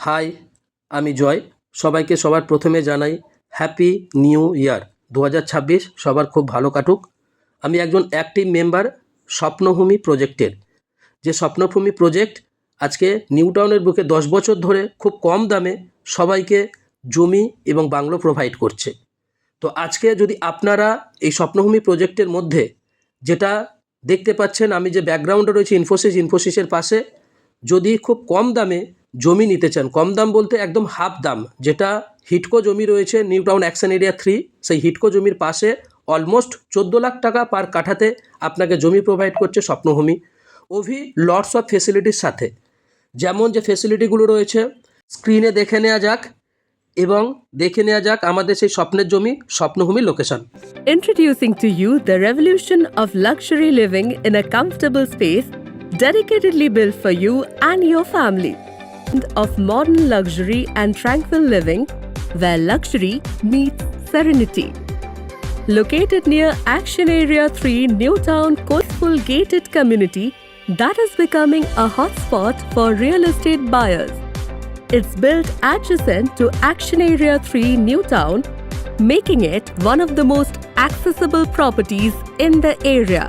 High, আমি জয়। সবাইকে সবার প্রথমে জানাই হ্যাপি নিউ ইয়ার 2026। সবার খুব ভালো কাটুক। আমি একজন অ্যাক্টিভ মেম্বার স্বপ্নভূমি প্রজেক্টের। যে স্বপ্নভূমি প্রজেক্ট আজকে নিউ টাউনের বুকে 10 বছর ধরে খুব কম দামে সবাইকে জমি এবং বাংলো প্রোভাইড করছে। তো আজকে যদি আপনারা এই স্বপ্নভূমি প্রজেক্টের মধ্যে যেটা দেখতে পাচ্ছেন, আমি যে ব্যাকগ্রাউন্ডে রয়েছে ইনফোসিসের পাশে, যদি খুব কম দামে জমি নিতে চান, কম দাম বলতে একদম হাফ দাম, যেটা হিটকো জমি রয়েছে নিউ টাউন অ্যাকশন এরিয়া 3, সেই হিটকো জমির পাশে অলমোস্ট 14 লাখ টাকা পার কাঠাতে আপনাকে জমি প্রোভাইড করছে স্বপ্নভূমি ওভি লটস অফ ফেসিলিটির সাথে। যেমন যে ফেসিলিটিগুলো রয়েছে স্ক্রিনে দেখে নেওয়া যাক এবং দেখে নেওয়া যাক আমাদের সেই স্বপ্নের জমি Swapnobhumi location. Introducing to you the revolution of luxury living in a comfortable space dedicatedly built for you and your family. Of modern luxury and tranquil living where luxury meets serenity. Located near Action Area 3 Newtown Coastal Gated Community that is becoming a hotspot for real estate buyers. It's built adjacent to Action Area 3 Newtown, making it one of the most accessible properties in the area.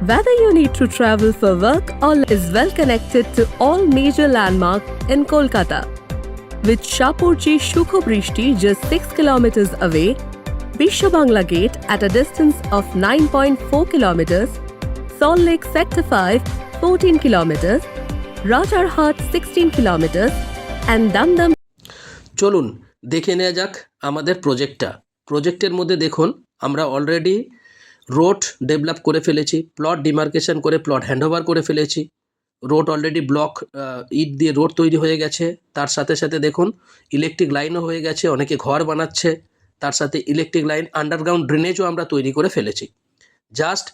Whether you need to travel for work or is well connected to all major landmarks in Kolkata. With Shapurji Shukhobrishti just 6 kilometers away, Bisho Bangla Gate at a distance of 9.4 kilometers, Salt Lake Sector 5 14 kilometers, Rajarhat 16 kilometers, and Damdam. চলুন দেখে নেওয়া যাক আমাদের প্রজেক্টের মধ্যে। দেখুন, আমরা already road develop করে ফেলেছি, প্লট ডিমার্কেশন করে প্লট হ্যান্ডওভার করে ফেলেছি। রোড অলরেডি ব্লক ইট দিয়ে রোড তৈরি হয়ে গেছে। তার সাথে সাথে দেখুন ইলেকট্রিক লাইনও হয়ে গেছে, অনেকে ঘর বানাচ্ছে। তার সাথে ইলেকট্রিক লাইন, আন্ডারগ্রাউন্ড ড্রেনেজও আমরা তৈরি করে ফেলেছি। জাস্ট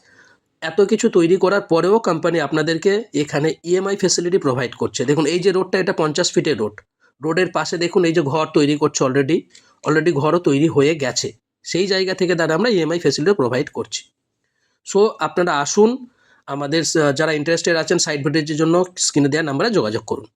এত কিছু তৈরি করার পরেও কোম্পানি আপনাদেরকে এখানে ইএমআই ফেসিলিটি প্রোভাইড করছে। দেখুন এই যে রোডটা, এটা 50 ফিটের রোড। রোডের পাশে দেখুন এই যে ঘর তৈরি করছে, অলরেডি ঘরও তৈরি হয়ে গেছে। সেই জায়গা থেকে দ্বারা আমরা ইএমআই ফেসিলিটি প্রোভাইড করছি। সো আপনারা আসুন, আমাদের যারা ইন্টারেস্টেড আছেন সাইট ভিজিটের জন্য স্ক্রিনে দেওয়া নাম্বারে যোগাযোগ করুন।